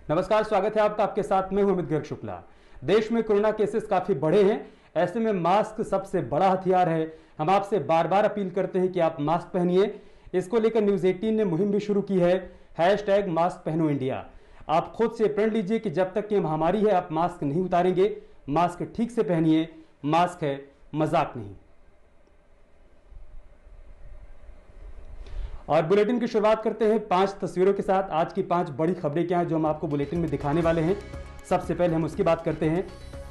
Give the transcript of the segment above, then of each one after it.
नमस्कार, स्वागत है आपका। आपके साथ मैं हूं अमित गर्ग शुक्ला। देश में कोरोना केसेस काफी बढ़े हैं, ऐसे में मास्क सबसे बड़ा हथियार है। हम आपसे बार बार अपील करते हैं कि आप मास्क पहनिए। इसको लेकर न्यूज 18 ने मुहिम भी शुरू की है, #मास्क पहनो इंडिया। आप खुद से प्रण लीजिए कि जब तक ये महामारी है आप मास्क नहीं उतारेंगे। मास्क ठीक से पहनिए, मास्क है मजाक नहीं। और बुलेटिन की शुरुआत करते हैं 5 तस्वीरों के साथ। आज की 5 बड़ी खबरें क्या हैं जो हम आपको बुलेटिन में दिखाने वाले हैं। सबसे पहले हम उसकी बात करते हैं।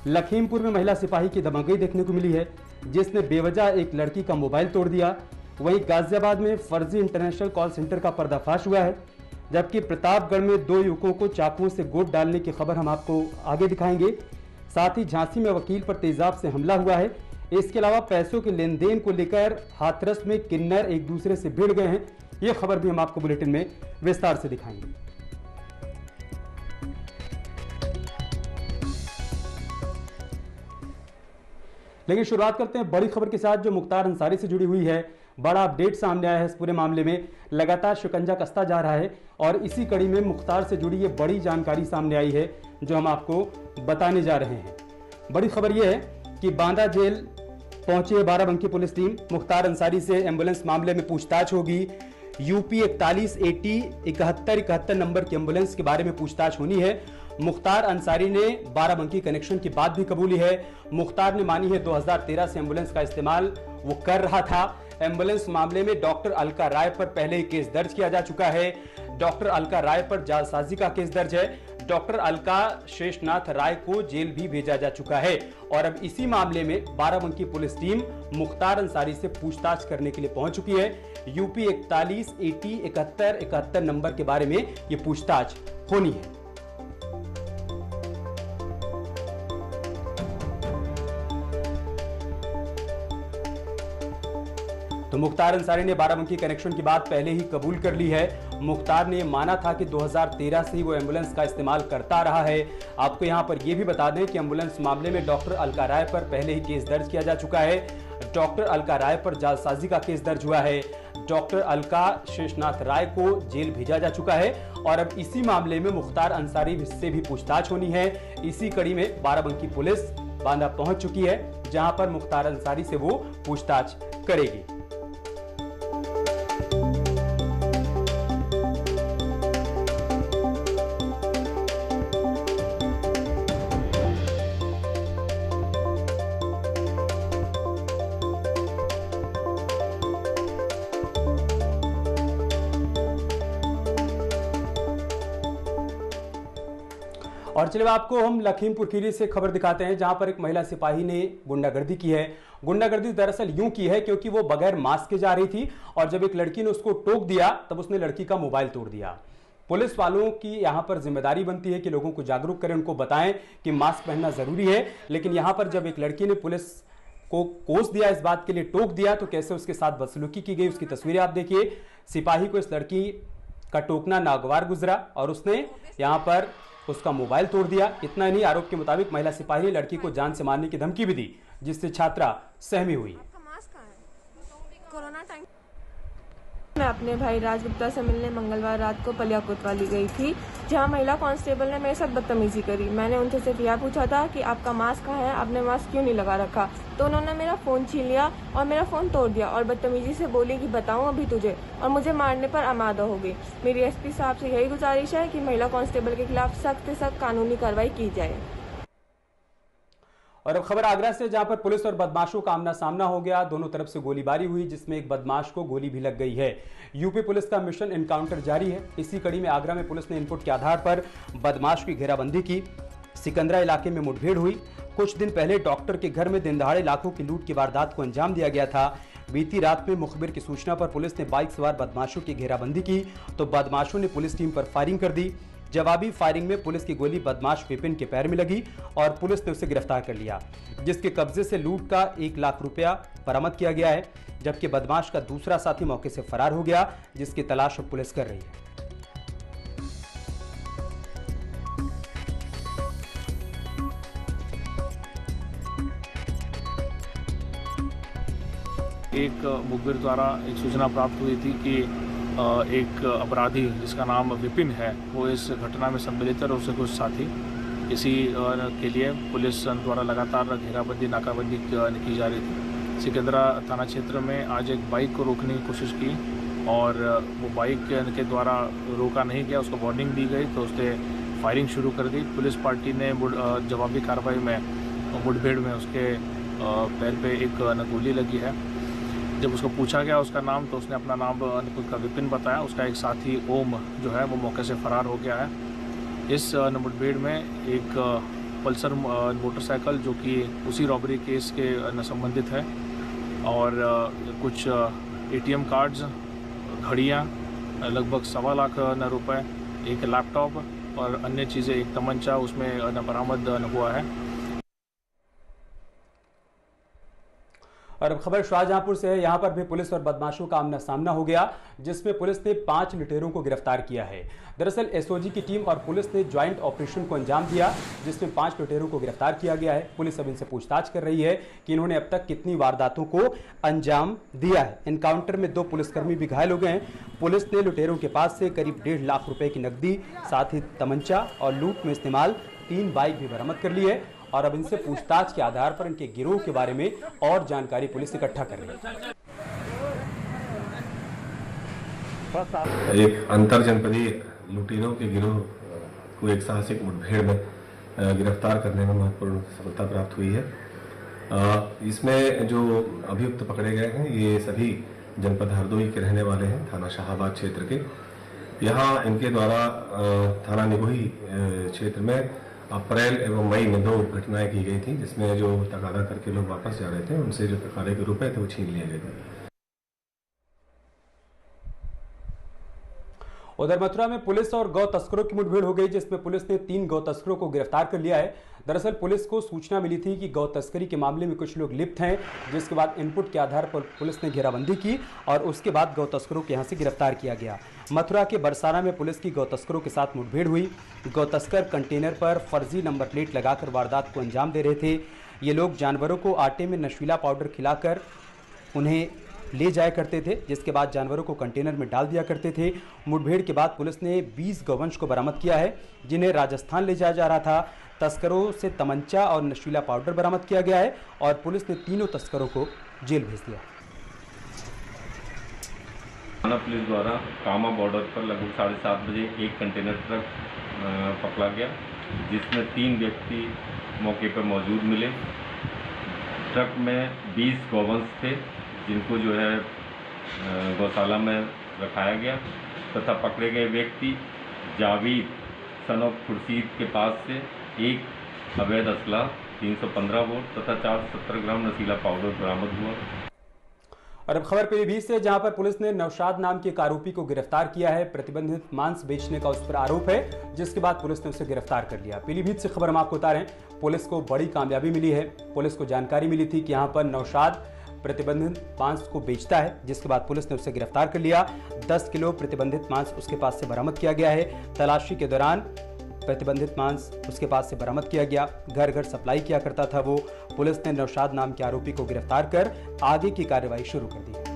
लखीमपुर में महिला सिपाही की दबंगई देखने को मिली है, जिसने बेवजह एक लड़की का मोबाइल तोड़ दिया। वहीं गाजियाबाद में फर्जी इंटरनेशनल कॉल सेंटर का पर्दाफाश हुआ है, जबकि प्रतापगढ़ में 2 युवकों को चाकुओं से गोद डालने की खबर हम आपको आगे दिखाएंगे। साथ ही झांसी में वकील पर तेजाब से हमला हुआ है। इसके अलावा पैसों के लेन देन को लेकर हाथरस में किन्नर एक दूसरे से भिड़ गए हैं। ये खबर भी हम आपको बुलेटिन में विस्तार से दिखाएंगे। लेकिन शुरुआत करते हैं बड़ी खबर के साथ जो मुख्तार अंसारी से जुड़ी हुई है। बड़ा अपडेट सामने आया है। इस पूरे मामले में लगातार शिकंजा कसता जा रहा है और इसी कड़ी में मुख्तार से जुड़ी ये बड़ी जानकारी सामने आई है जो हम आपको बताने जा रहे हैं। बड़ी खबर यह है कि बांदा जेल पहुंची है बाराबंकी पुलिस टीम। मुख्तार अंसारी से एम्बुलेंस मामले में पूछताछ होगी। यूपी 41 AT 7171 नंबर की एम्बुलेंस के बारे में पूछताछ होनी है। मुख्तार अंसारी ने बाराबंकी कनेक्शन की बात भी कबूली है। मुख्तार ने मानी है 2013 से एम्बुलेंस का इस्तेमाल वो कर रहा था। एम्बुलेंस मामले में डॉक्टर अलका राय पर पहले ही केस दर्ज किया जा चुका है। डॉक्टर अलका राय पर जालसाजी का केस दर्ज है। डॉक्टर अलका शेषनाथ राय को जेल भी भेजा जा चुका है और अब इसी मामले में बाराबंकी पुलिस टीम मुख्तार अंसारी से पूछताछ करने के लिए पहुंच चुकी है। यूपी 41 AT 7171 नंबर के बारे में यह पूछताछ होनी है। तो मुख्तार अंसारी ने बाराबंकी कनेक्शन की बात पहले ही कबूल कर ली है। मुख्तार ने माना था कि 2013 से ही वो एम्बुलेंस का इस्तेमाल करता रहा है। आपको यहां पर यह भी बता दें कि एम्बुलेंस मामले में डॉक्टर अलका राय पर पहले ही केस दर्ज किया जा चुका है। डॉक्टर अलका राय पर जालसाजी का केस दर्ज हुआ है। डॉक्टर अलका शेषनाथ राय को जेल भेजा जा चुका है और अब इसी मामले में मुख्तार अंसारी से भी पूछताछ होनी है। इसी कड़ी में बाराबंकी पुलिस बांदा पहुंच चुकी है, जहां पर मुख्तार अंसारी से वो पूछताछ करेगी। और चलिए आपको हम लखीमपुर खीरी से खबर दिखाते हैं, जहां पर एक महिला सिपाही ने गुंडागर्दी की है। गुंडागर्दी दरअसल यूं की है क्योंकि वो बगैर मास्क के जा रही थी और जब एक लड़की ने उसको टोक दिया तब उसने लड़की का मोबाइल तोड़ दिया। पुलिस वालों की यहां पर जिम्मेदारी बनती है कि लोगों को जागरूक करें, उनको बताएं कि मास्क पहनना जरूरी है। लेकिन यहां पर जब एक लड़की ने पुलिस को कोस दिया, इस बात के लिए टोक दिया, तो कैसे उसके साथ बदसलूकी की गई उसकी तस्वीरें आप देखिए। सिपाही को इस लड़की का टोकना नागवार गुजरा और उसने यहां पर उसका मोबाइल तोड़ दिया। इतना नहीं, आरोप के मुताबिक महिला सिपाही ने लड़की को जान से मारने की धमकी भी दी, जिससे छात्रा सहमी हुई। कोरोना टाइम मैं अपने भाई राज गुप्ता से मिलने मंगलवार रात को पलिया कोतवाली गई थी, जहां महिला कांस्टेबल ने मेरे साथ बदतमीजी करी। मैंने उनसे सिर्फ यह पूछा था कि आपका मास्क कहाँ है, आपने मास्क क्यों नहीं लगा रखा। तो उन्होंने मेरा फोन छीन लिया और मेरा फोन तोड़ दिया और बदतमीजी से बोली कि बताऊं अभी तुझे, और मुझे मारने पर आमादा हो गई। मेरी SP साहब से यही गुजारिश है कि महिला कांस्टेबल के खिलाफ सख्त से सख्त कानूनी कार्रवाई की जाए। और अब खबर आगरा से, जहां पर पुलिस और बदमाशों का आमना सामना हो गया। दोनों तरफ से गोलीबारी हुई, जिसमें एक बदमाश को गोली भी लग गई है। यूपी पुलिस का मिशन एनकाउंटर जारी है। इसी कड़ी में आगरा में पुलिस ने इनपुट के आधार पर बदमाश की घेराबंदी की। सिकंदरा इलाके में मुठभेड़ हुई। कुछ दिन पहले डॉक्टर के घर में दिन दहाड़े लाखों की लूट की वारदात को अंजाम दिया गया था। बीती रात में मुखबिर की सूचना पर पुलिस ने बाइक सवार बदमाशों की घेराबंदी की तो बदमाशों ने पुलिस टीम पर फायरिंग कर दी। जवाबी फायरिंग में पुलिस की गोली बदमाश विपिन के पैर में लगी और पुलिस ने उसे गिरफ्तार कर लिया, जिसके कब्जे से लूट का 1 लाख रुपया बरामद किया गया है। जबकि बदमाश का दूसरा साथी मौके से फरार हो गया, जिसकी तलाश अब पुलिस कर रही है। एक मुखबिर द्वारा एक सूचना प्राप्त हुई थी कि एक अपराधी जिसका नाम विपिन है वो इस घटना में सम्मिलित है और उससे कुछ साथी। इसी के लिए पुलिस द्वारा लगातार घेराबंदी नाकाबंदी की जा रही थी। सिकंदरा थाना क्षेत्र में आज एक बाइक को रोकने की कोशिश की और वो बाइक के द्वारा रोका नहीं गया, उसको वार्निंग दी गई तो उसने फायरिंग शुरू कर दी। पुलिस पार्टी ने जवाबी कार्रवाई में मुठभेड़ में उसके पैर पे एक गोली लगी है। जब उसको पूछा गया उसका नाम तो उसने अपना नाम खुद का विपिन बताया। उसका एक साथी ओम जो है वो मौके से फरार हो गया है। इस मुठभेड़ में एक पल्सर मोटरसाइकिल जो कि उसी रॉबरी केस के संबंधित है और कुछ ATM कार्ड्स, घड़ियाँ, लगभग 1.25 लाख रुपए, एक लैपटॉप और अन्य चीज़ें, एक तमंचा उसमें बरामद हुआ है। और अब खबर शाहजहांपुर से है। यहां पर भी पुलिस और बदमाशों का आमना सामना हो गया, जिसमें पुलिस ने 5 लुटेरों को गिरफ्तार किया है। दरअसल SOG की टीम और पुलिस ने ज्वाइंट ऑपरेशन को अंजाम दिया, जिसमें 5 लुटेरों को गिरफ्तार किया गया है। पुलिस अब इनसे पूछताछ कर रही है कि इन्होंने अब तक कितनी वारदातों को अंजाम दिया है। एनकाउंटर में 2 पुलिसकर्मी भी घायल हो गए हैं। पुलिस ने लुटेरों के पास से करीब 1.5 लाख रुपए की नकदी, साथ ही तमंचा और लूट में इस्तेमाल 3 बाइक भी बरामद कर ली है और अब इनसे पूछताछ के आधार पर इनके गिरोह के बारे में और जानकारी पुलिस इकट्ठा कर रही है। एक अंतर जनपदीय लुटेरों के गिरोह को एक साहसिक मुठभेड़ में गिरफ्तार करने में महत्वपूर्ण सफलता प्राप्त हुई है। इसमें जो अभियुक्त पकड़े गए हैं ये सभी जनपद हरदोई के रहने वाले हैं, थाना शाहाबाद क्षेत्र के। यहाँ इनके द्वारा थाना निगोही क्षेत्र में अप्रैल एवं मई में 2 घटनाएं की गई थी, जिसमें जो तकादा करके लोग वापस जा रहे थे उनसे जो तकादे के रुपए थे वो छीन लिए गए थे। उधर मथुरा में पुलिस और गौ तस्करों की मुठभेड़ हो गई, जिसमें पुलिस ने 3 गौ तस्करों को गिरफ्तार कर लिया है। दरअसल पुलिस को सूचना मिली थी कि गौ तस्करी के मामले में कुछ लोग लिप्त हैं, जिसके बाद इनपुट के आधार पर पुलिस ने घेराबंदी की और उसके बाद गौ तस्करों के यहां से गिरफ्तार किया गया। मथुरा के बरसाना में पुलिस की गौ तस्करों के साथ मुठभेड़ हुई। गौ तस्कर कंटेनर पर फर्जी नंबर प्लेट लगाकर वारदात को अंजाम दे रहे थे। ये लोग जानवरों को आटे में नशीला पाउडर खिलाकर उन्हें ले जाया करते थे, जिसके बाद जानवरों को कंटेनर में डाल दिया करते थे। मुठभेड़ के बाद पुलिस ने 20 गौवंश को बरामद किया है, जिन्हें राजस्थान ले जाया जा रहा था। तस्करों से तमंचा और नशीला पाउडर बरामद किया गया है और पुलिस ने तीनों तस्करों को जेल भेज दिया। थाना पुलिस द्वारा कामा बॉर्डर पर लगभग 7:30 बजे एक कंटेनर ट्रक पकड़ा गया, जिसमें 3 व्यक्ति मौके पर मौजूद मिले। ट्रक में 20 गौवंश थे, जिनको जो है गौशाला में रखाया गया तथा पकड़े गए व्यक्ति जावेद सन ऑफ खुर्शीद के पास से एक अवैध असला 315 बोर तथा 470 ग्राम नशीला पाउडर बरामद हुआ। और अब खबर पीलीभीत से, जहां पर पुलिस ने नौशाद नाम के एक आरोपी को गिरफ्तार किया है। प्रतिबंधित मांस बेचने का उस पर आरोप है, जिसके बाद पुलिस ने उसे गिरफ्तार कर लिया। पीलीभीत से खबर हम आपको बता रहे हैं, पुलिस को बड़ी कामयाबी मिली है। पुलिस को जानकारी मिली थी कि यहाँ पर नौशाद प्रतिबंधित मांस को बेचता है, जिसके बाद पुलिस ने उसे गिरफ्तार कर लिया। 10 किलो प्रतिबंधित मांस उसके पास से बरामद किया गया है। तलाशी के दौरान प्रतिबंधित मांस उसके पास से बरामद किया गया। घर घर सप्लाई किया करता था वो। पुलिस ने नौशाद नाम के आरोपी को गिरफ्तार कर आगे की कार्रवाई शुरू कर दी।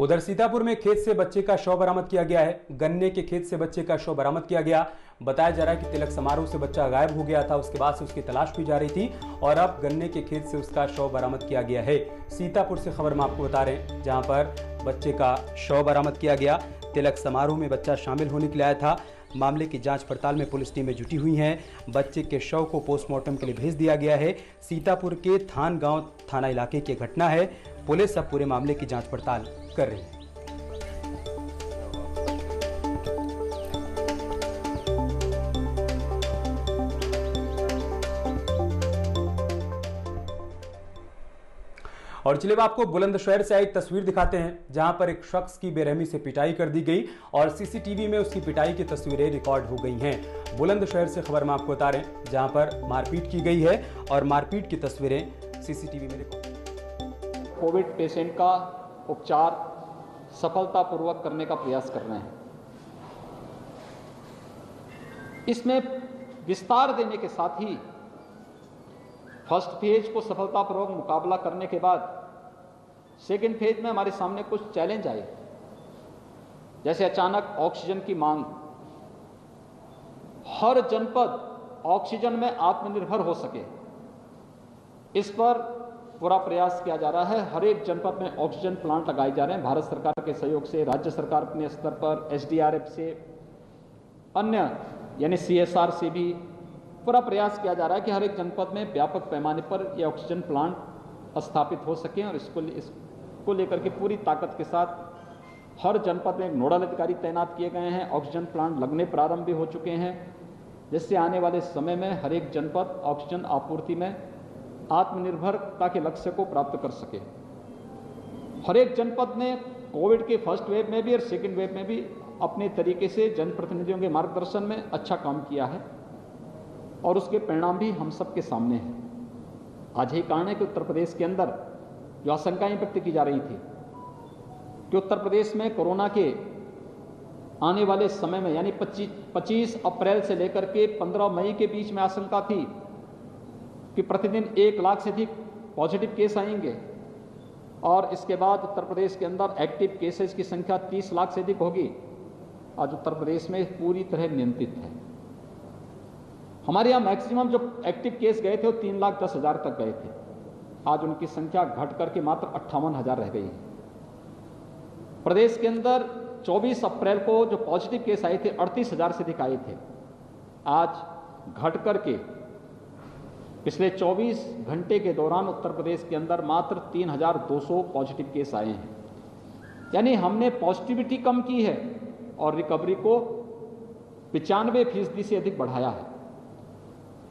उधर सीतापुर में खेत से बच्चे का शव बरामद किया गया है। गन्ने के खेत से बच्चे का शव बरामद किया गया। बताया जा रहा है कि तिलक समारोह से बच्चा गायब हो गया था, उसके बाद से उसकी तलाश की जा रही थी और अब गन्ने के खेत से उसका शव बरामद किया गया है। सीतापुर से खबर हम आपको बता रहे हैं, जहां पर बच्चे का शव बरामद किया गया। तिलक समारोह में बच्चा शामिल होने के लिए आया था। मामले की जांच पड़ताल में पुलिस टीमें जुटी हुई हैं। बच्चे के शव को पोस्टमार्टम के लिए भेज दिया गया है। सीतापुर के थान गांव थाना इलाके की घटना है। पुलिस अब पूरे मामले की जांच पड़ताल कर रही है। और चलिए अब आपको बुलंदशहर से एक तस्वीर दिखाते हैं, जहां पर एक शख्स की बेरहमी से पिटाई कर दी गई और सीसीटीवी में उसकी पिटाई की तस्वीरें रिकॉर्ड हो गई हैं। बुलंदशहर से खबर हम आपको बता रहे हैं, जहां पर मारपीट की गई है और मारपीट की तस्वीरें सीसीटीवी में रिकॉर्ड। कोविड पेशेंट का उपचार सफलतापूर्वक करने का प्रयास कर रहे हैं। इसमें विस्तार देने के साथ ही फर्स्ट फेज को सफलतापूर्वक मुकाबला करने के बाद सेकेंड फेज में हमारे सामने कुछ चैलेंज आए, जैसे अचानक ऑक्सीजन की मांग। हर जनपद ऑक्सीजन में आत्मनिर्भर हो सके, इस पर पूरा प्रयास किया जा रहा है। हर एक जनपद में ऑक्सीजन प्लांट लगाए जा रहे हैं। भारत सरकार के सहयोग से, राज्य सरकार अपने स्तर पर, SDRF से, अन्य यानी CSR से भी पूरा प्रयास किया जा रहा है कि हर एक जनपद में व्यापक पैमाने पर ये ऑक्सीजन प्लांट स्थापित हो सकें। और इसको लेकर के पूरी ताकत के साथ हर जनपद में एक नोडल अधिकारी तैनात किए गए हैं। ऑक्सीजन प्लांट लगने प्रारंभ भी हो चुके हैं, जिससे आने वाले समय में हर एक जनपद ऑक्सीजन आपूर्ति में आत्मनिर्भरता के लक्ष्य को प्राप्त कर सके। हर एक जनपद ने कोविड के फर्स्ट वेव में भी और सेकेंड वेव में भी अपने तरीके से जनप्रतिनिधियों के मार्गदर्शन में अच्छा काम किया है और उसके परिणाम भी हम सबके सामने हैं। आज यही कारण है कि उत्तर प्रदेश के अंदर जो आशंकाएं व्यक्त की जा रही थी कि उत्तर प्रदेश में कोरोना के आने वाले समय में यानी 25 अप्रैल से लेकर के 15 मई के बीच में आशंका थी कि प्रतिदिन 1 लाख से अधिक पॉजिटिव केस आएंगे और इसके बाद उत्तर प्रदेश के अंदर एक्टिव केसेस की संख्या 30 लाख से अधिक होगी। आज उत्तर प्रदेश में पूरी तरह नियंत्रित है। हमारे यहाँ मैक्सिमम जो एक्टिव केस गए थे वो 3,10,000 तक गए थे। आज उनकी संख्या घट करके मात्र 58,000 रह गई है। प्रदेश के अंदर 24 अप्रैल को जो पॉजिटिव केस आए थे 38,000 से अधिक आए थे। आज घट करके पिछले 24 घंटे के दौरान उत्तर प्रदेश के अंदर मात्र 3,200 पॉजिटिव केस आए हैं। यानी हमने पॉजिटिविटी कम की है और रिकवरी को 95% से अधिक बढ़ाया है।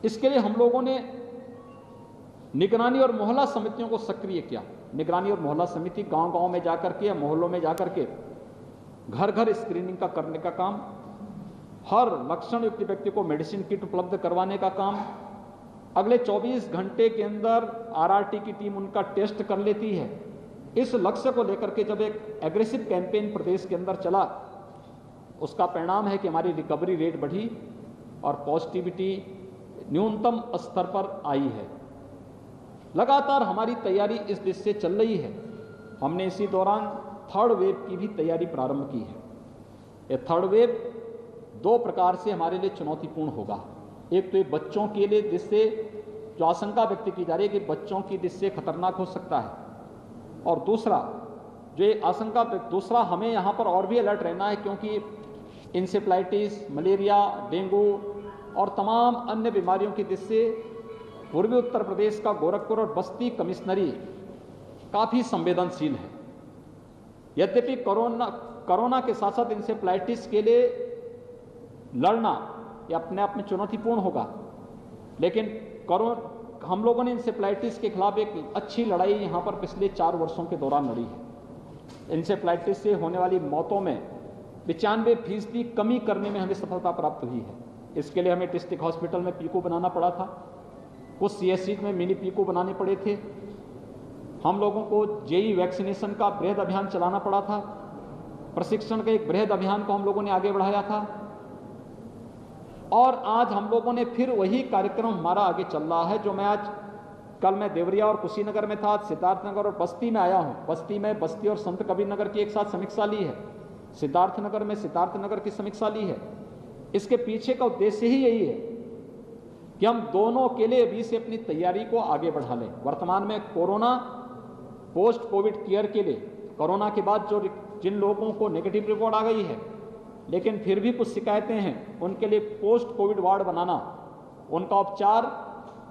इसके लिए हम लोगों ने निगरानी और मोहल्ला समितियों को सक्रिय किया। निगरानी और मोहल्ला समिति गांव-गांव में जाकर के या मोहल्लों में जाकर के घर-घर स्क्रीनिंग का करने का काम, हर लक्षण युक्त व्यक्ति को मेडिसिन किट उपलब्ध करवाने का काम, अगले 24 घंटे के अंदर RRT की टीम उनका टेस्ट कर लेती है। इस लक्ष्य को लेकर के जब एक एग्रेसिव कैंपेन प्रदेश के अंदर चला, उसका परिणाम है कि हमारी रिकवरी रेट बढ़ी और पॉजिटिविटी न्यूनतम स्तर पर आई है। लगातार हमारी तैयारी इस दिशा से चल रही है। हमने इसी दौरान थर्ड वेव की भी तैयारी प्रारंभ की है। ये थर्ड वेव 2 प्रकार से हमारे लिए चुनौतीपूर्ण होगा। एक तो ये बच्चों के लिए, जिससे जो आशंका व्यक्त की जा रही है कि बच्चों की दृष्टि से खतरनाक हो सकता है, और दूसरा जो ये आशंका, दूसरा हमें यहाँ पर और भी अलर्ट रहना है, क्योंकि इंसेफ्लाइटिस, मलेरिया, डेंगू और तमाम अन्य बीमारियों की दृष्टि से पूर्वी उत्तर प्रदेश का गोरखपुर और बस्ती कमिश्नरी काफ़ी संवेदनशील है। यद्यपि कोरोना के साथ साथ इंसेफ्लाइटिस के लिए लड़ना यह अपने आप में चुनौतीपूर्ण होगा, लेकिन हम लोगों ने इंसेफ्लाइटिस के खिलाफ एक अच्छी लड़ाई यहाँ पर पिछले 4 वर्षों के दौरान लड़ी है। इंसेफ्लाइटिस से होने वाली मौतों में 95% कमी करने में हमें सफलता प्राप्त हुई है। इसके लिए हमें डिस्ट्रिक्ट हॉस्पिटल में पीको बनाना पड़ा था, कुछ CSC में मिनी पीको बनाने पड़े थे। हम लोगों को JE वैक्सीनेशन का बृहद अभियान चलाना पड़ा था। प्रशिक्षण के एक बृहद अभियान को हम लोगों ने आगे बढ़ाया था और आज हम लोगों ने फिर वही कार्यक्रम हमारा आगे चल रहा है। जो मैं कल मैं देवरिया और कुशीनगर में था, सिद्धार्थनगर और बस्ती में आया हूँ। बस्ती और संत कबीर नगर की एक साथ समीक्षा ली है, सिद्धार्थनगर में सिद्धार्थनगर की समीक्षा ली है। इसके पीछे का उद्देश्य ही यही है कि हम दोनों के लिए अभी से अपनी तैयारी को आगे बढ़ा लें। वर्तमान में कोरोना पोस्ट कोविड केयर के लिए, कोरोना के बाद जिन लोगों को नेगेटिव रिपोर्ट आ गई है लेकिन फिर भी कुछ शिकायतें हैं, उनके लिए पोस्ट कोविड वार्ड बनाना, उनका उपचार,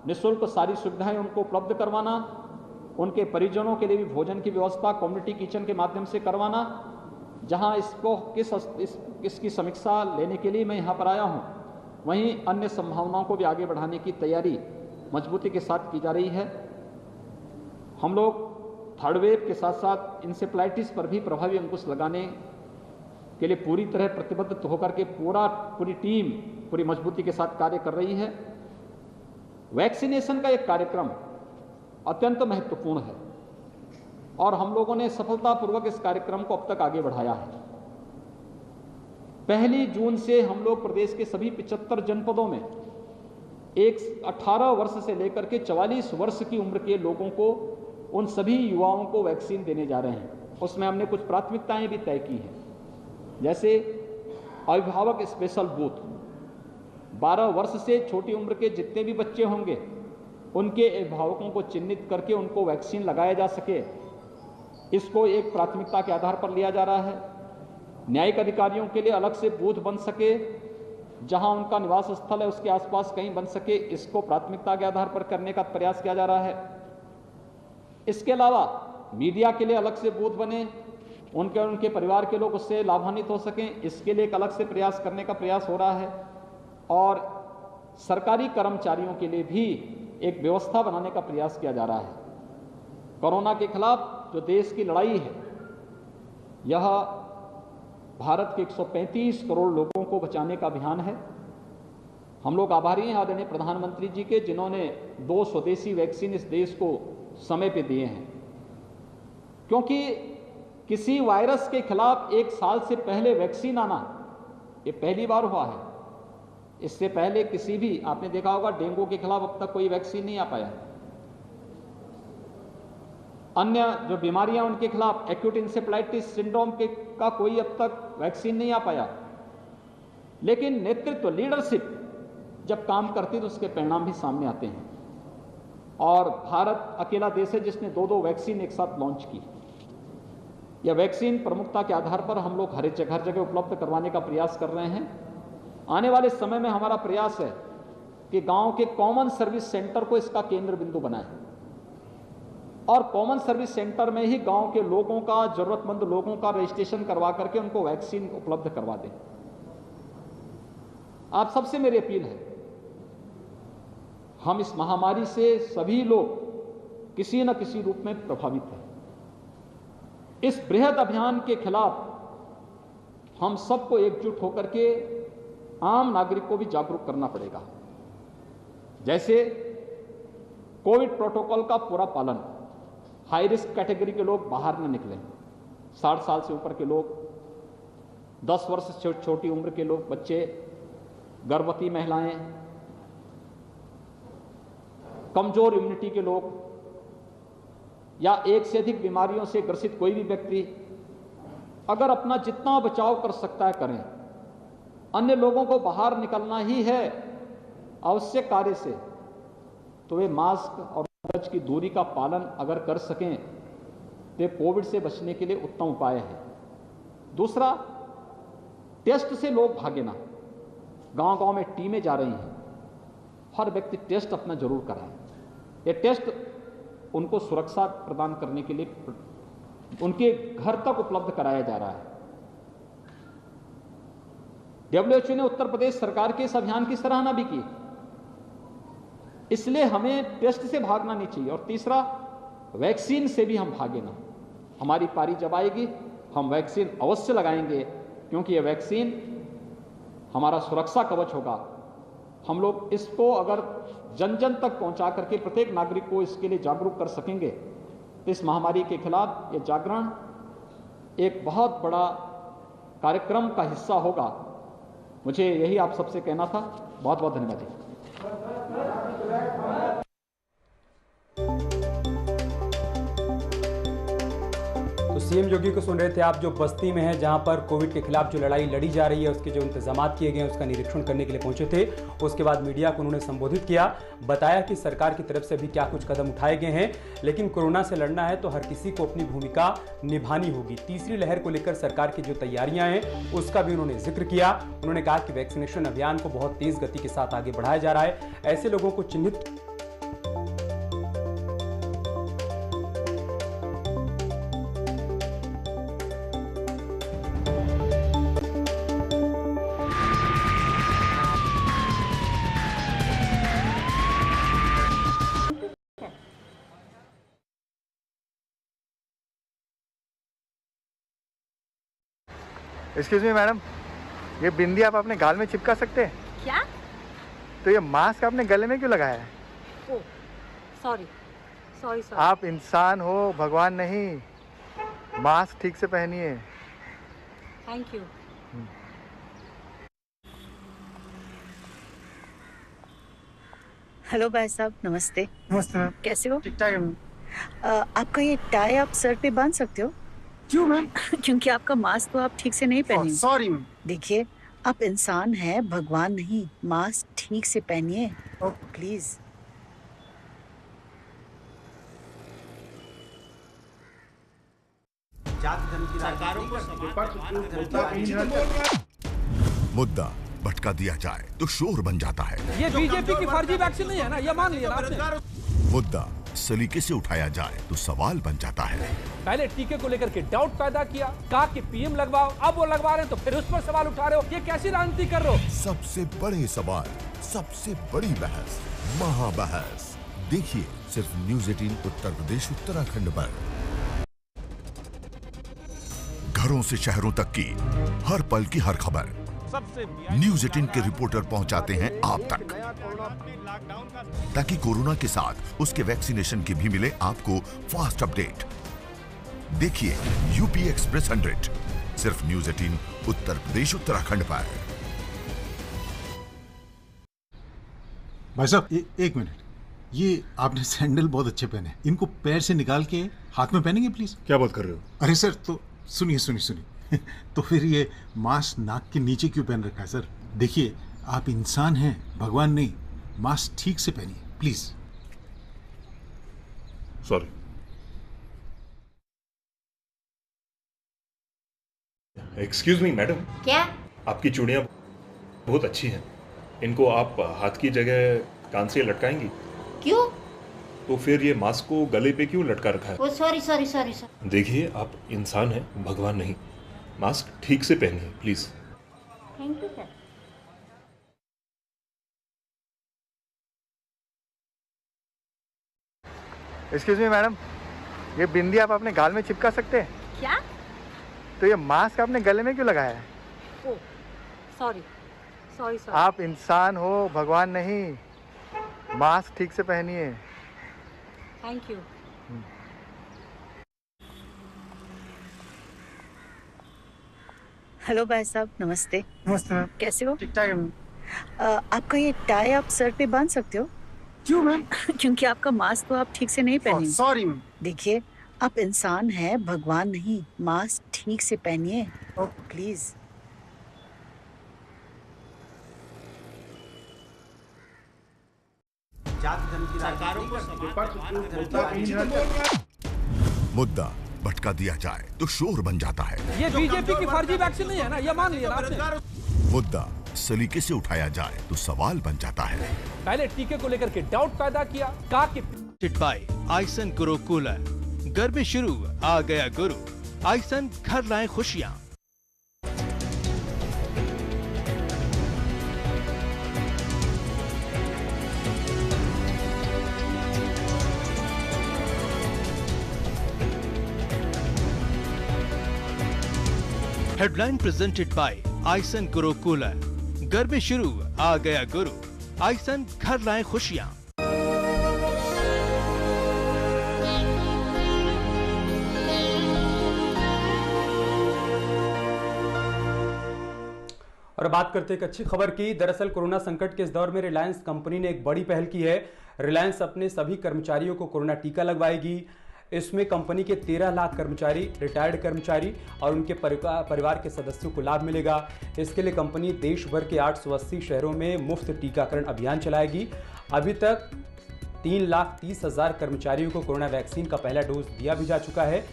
निःशुल्क सारी सुविधाएं उनको उपलब्ध करवाना, उनके परिजनों के लिए भी भोजन की व्यवस्था कम्युनिटी किचन के माध्यम से करवाना। जहां इसकी समीक्षा लेने के लिए मैं यहाँ पर आया हूँ, वहीं अन्य संभावनाओं को भी आगे बढ़ाने की तैयारी मजबूती के साथ की जा रही है। हम लोग थर्ड वेव के साथ साथ इंसेफ्लाइटिस पर भी प्रभावी अंकुश लगाने के लिए पूरी तरह प्रतिबद्ध होकर के पूरी टीम पूरी मजबूती के साथ कार्य कर रही है। वैक्सीनेशन का एक कार्यक्रम अत्यंत महत्वपूर्ण है। और हम लोगों ने सफलतापूर्वक इस कार्यक्रम को अब तक आगे बढ़ाया है। 1 जून से हम लोग प्रदेश के सभी 75 जनपदों में 18 वर्ष से लेकर के 44 वर्ष की उम्र के लोगों को, उन सभी युवाओं को वैक्सीन देने जा रहे हैं। उसमें हमने कुछ प्राथमिकताएं भी तय की हैं, जैसे अभिभावक स्पेशल बूथ। 12 वर्ष से छोटी उम्र के जितने भी बच्चे होंगे उनके अभिभावकों को चिन्हित करके उनको वैक्सीन लगाया जा सके, इसको एक प्राथमिकता के आधार पर लिया जा रहा है। न्यायिक अधिकारियों के लिए अलग से बूथ बन सके, जहां उनका निवास स्थल है उसके आसपास कहीं बन सके, इसको प्राथमिकता के आधार पर करने का प्रयास किया जा रहा है। इसके अलावा मीडिया के लिए अलग से बूथ बने, उनके और उनके परिवार के लोग उससे लाभान्वित हो सकें, इसके लिए एक अलग से प्रयास करने का प्रयास हो रहा है। और सरकारी कर्मचारियों के लिए भी एक व्यवस्था बनाने का प्रयास किया जा रहा है। कोरोना के खिलाफ जो देश की लड़ाई है, यह भारत के 135 करोड़ लोगों को बचाने का अभियान है। हम लोग आभारी हैं आदरणीय प्रधानमंत्री जी के, जिन्होंने 2 स्वदेशी वैक्सीन इस देश को समय पे दिए हैं, क्योंकि किसी वायरस के खिलाफ 1 साल से पहले वैक्सीन आना ये पहली बार हुआ है। इससे पहले किसी भी, आपने देखा होगा डेंगू के खिलाफ अब तक कोई वैक्सीन नहीं आ पाया। अन्य जो बीमारियां उनके खिलाफ एक्यूट इंसेफ्लाइटिस सिंड्रोम का कोई अब तक वैक्सीन नहीं आ पाया। लेकिन नेतृत्व, लीडरशिप जब काम करती है तो उसके परिणाम भी सामने आते हैं। और भारत अकेला देश है जिसने 2-2 वैक्सीन एक साथ लॉन्च की। यह वैक्सीन प्रमुखता के आधार पर हम लोग हर जगह उपलब्ध करवाने का प्रयास कर रहे हैं। आने वाले समय में हमारा प्रयास है कि गांव के कॉमन सर्विस सेंटर को इसका केंद्र बिंदु बनाएं और कॉमन सर्विस सेंटर में ही गांव के लोगों का, जरूरतमंद लोगों का रजिस्ट्रेशन करवा करके उनको वैक्सीन उपलब्ध करवा दें। आप सबसे मेरी अपील है, हम इस महामारी से सभी लोग किसी न किसी रूप में प्रभावित हैं। इस बृहद अभियान के खिलाफ हम सबको एकजुट होकर के आम नागरिक को भी जागरूक करना पड़ेगा। जैसे कोविड प्रोटोकॉल का पूरा पालन, हाई रिस्क कैटेगरी के लोग बाहर न निकलें, 60 साल से ऊपर के लोग, 10 वर्ष से छोटी उम्र के लोग, बच्चे, गर्भवती महिलाएं, कमजोर इम्यूनिटी के लोग या एक से अधिक बीमारियों से ग्रसित कोई भी व्यक्ति अगर अपना जितना बचाव कर सकता है करें। अन्य लोगों को बाहर निकलना ही है आवश्यक कार्य से, तो वे मास्क और 2 गज की दूरी का पालन अगर कर सकें तो ये कोविड से बचने के लिए उत्तम उपाय है। दूसरा, टेस्ट से लोग भागे ना। गांव-गांव में टीमें जा रही हैं, हर व्यक्ति टेस्ट अपना जरूर कराए। ये टेस्ट उनको सुरक्षा प्रदान करने के लिए उनके घर तक उपलब्ध कराया जा रहा है। WHO ने उत्तर प्रदेश सरकार के इस अभियान की सराहना भी की, इसलिए हमें टेस्ट से भागना नहीं चाहिए। और तीसरा, वैक्सीन से भी हम भागे ना। हमारी पारी जब आएगी हम वैक्सीन अवश्य लगाएंगे, क्योंकि यह वैक्सीन हमारा सुरक्षा कवच होगा। हम लोग इसको अगर जन जन तक पहुंचा करके प्रत्येक नागरिक को इसके लिए जागरूक कर सकेंगे तो इस महामारी के खिलाफ ये जागरण एक बहुत बड़ा कार्यक्रम का हिस्सा होगा। मुझे यही आप सबसे कहना था। बहुत बहुत धन्यवाद जी। तो सीएम योगी को सुन रहे थे आप, जो बस्ती में है, जहां पर कोविड के खिलाफ जो लड़ाई लड़ी जा रही है उसके जो इंतजाम किए गए हैं उसका निरीक्षण करने के लिए पहुंचे थे। उसके बाद मीडिया को उन्होंने संबोधित किया, बताया कि सरकार की तरफ से भी क्या कुछ कदम उठाए गए हैं, लेकिन कोरोना से लड़ना है तो हर किसी को अपनी भूमिका निभानी होगी। तीसरी लहर को लेकर सरकार की जो तैयारियां हैं उसका भी उन्होंने जिक्र किया। उन्होंने कहा कि वैक्सीनेशन अभियान को बहुत तेज गति के साथ आगे बढ़ाया जा रहा है। ऐसे लोगों को चिन्हित एक्सक्यूज मी मैडम, ये बिंदी आप अपने गाल में चिपका सकते हैं क्या? तो ये मास्क आपने गले में क्यों लगाया है? Oh sorry sorry sir. आप इंसान हो, भगवान नहीं। मास्क ठीक से पहनिए। Thank you. हेलो भाई साहब, नमस्ते। नमस्ते मैम। कैसे हो? ठीक ठाक है मैम। आपका ये टाई आप सर पे बांध सकते हो? क्यों मैम? क्योंकि आपका मास्क तो आप ठीक से नहीं पहने। Sorry ma'am. देखिए, आप इंसान हैं, भगवान नहीं। मास्क ठीक से पहनिए प्लीज। मुद्दा भटका दिया जाए तो शोर बन जाता है। ये बीजेपी की फर्जी वैक्सीन नहीं है ना, ये मान लिया आपने। मुद्दा सलीके से उठाया जाए तो सवाल बन जाता है। पहले टीके को लेकर के डाउट पैदा किया, कहा कि पीएम लगवाओ, अब वो लगवा रहे हैं तो फिर उस पर सवाल उठा रहे हो। ये कैसी राजनीति कर रहे हो? सबसे बड़े सवाल, सबसे बड़ी बहस, महाबहस देखिए सिर्फ न्यूज़ 18 उत्तर प्रदेश उत्तराखंड पर। घरों से शहरों तक की हर पल की हर खबर न्यूज़ 18 के रिपोर्टर पहुंचाते हैं आप तक, ताकि कोरोना के साथ उसके वैक्सीनेशन की भी मिले आपको फास्ट अपडेट। देखिए यूपी एक्सप्रेस 100 सिर्फ न्यूज़ 18 उत्तर प्रदेश उत्तराखंड पर। भाई साहब एक मिनट, ये आपने सैंडल बहुत अच्छे पहने, इनको पैर से निकाल के हाथ में पहनेंगे प्लीज। क्या बात कर रहे हो? अरे सर, तो सुनिए तो फिर ये मास्क नाक के नीचे क्यों पहन रखा है सर? देखिए, आप इंसान हैं, भगवान नहीं। मास्क ठीक से पहनिए please. Sorry. Excuse me madam. क्या? आपकी चूड़ियां बहुत अच्छी हैं, इनको आप हाथ की जगह कान से लटकाएंगी? क्यों? तो फिर ये मास्क को गले पे क्यों लटका रखा है? ओ सॉरी। देखिए, आप इंसान हैं, भगवान नहीं। मास्क ठीक से पहनिए please. Thank you sir. Excuse me madam, ये बिंदी आप अपने गाल में चिपका सकते हैं? क्या? तो ये मास्क आपने गले में क्यों लगाया है? ओ सॉरी। आप इंसान हो, भगवान नहीं। मास्क ठीक से पहनिए। Thank you. हेलो भाई साहब, नमस्ते। नमस्ते मैम। कैसे हो? ठीक ठाक है मैम। आपका ये टाई आप सर पे बांध सकते हो? क्यों मैम? क्योंकि आपका मास्क तो आप ठीक से नहीं पहने। Sorry ma'am. देखिए, आप इंसान हैं, भगवान नहीं। मास्क ठीक से पहनिए प्लीज। मुद्दा भटका दिया जाए तो शोर बन जाता है। ये बीजेपी की फर्जी वैक्सीन नहीं है ना, ये मान लिया आपने। मुद्दा सलीके से उठाया जाए तो सवाल बन जाता है। पहले टीके को लेकर के डाउट पैदा किया, कहा कि बाय आइसन गुरु कूलर। गर्मी शुरू, आ गया गुरु। आइसन घर लाए खुशियाँ। हेडलाइन प्रेजेंटेड बाय आइसन गुरु कूलर। गर्मी शुरू, आ गया गुरु। आइसन घर लाए खुशियाँ। और बात करते हैं एक अच्छी खबर की। दरअसल कोरोना संकट के इस दौर में रिलायंस कंपनी ने एक बड़ी पहल की है। रिलायंस अपने सभी कर्मचारियों को कोरोना टीका लगवाएगी। इसमें कंपनी के 13 लाख कर्मचारी, रिटायर्ड कर्मचारी और उनके परिवार के सदस्यों को लाभ मिलेगा। इसके लिए कंपनी देश भर के 880 शहरों में मुफ्त टीकाकरण अभियान चलाएगी। अभी तक 3,30,000 कर्मचारियों को कोरोना वैक्सीन का पहला डोज दिया भी जा चुका है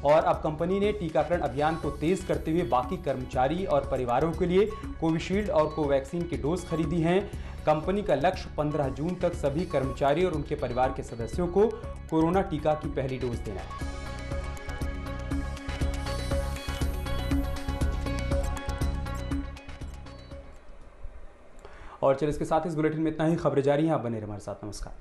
और अब कंपनी ने टीकाकरण अभियान को तेज करते हुए बाकी कर्मचारी और परिवारों के लिए कोविशील्ड और कोवैक्सीन के डोज खरीदी हैं। कंपनी का लक्ष्य 15 जून तक सभी कर्मचारी और उनके परिवार के सदस्यों को कोरोना टीका की पहली डोज देना है। और चलिए इसके साथ इस बुलेटिन में इतना ही। खबरें जारी हैं, आप बने रहिए हमारे साथ। नमस्कार।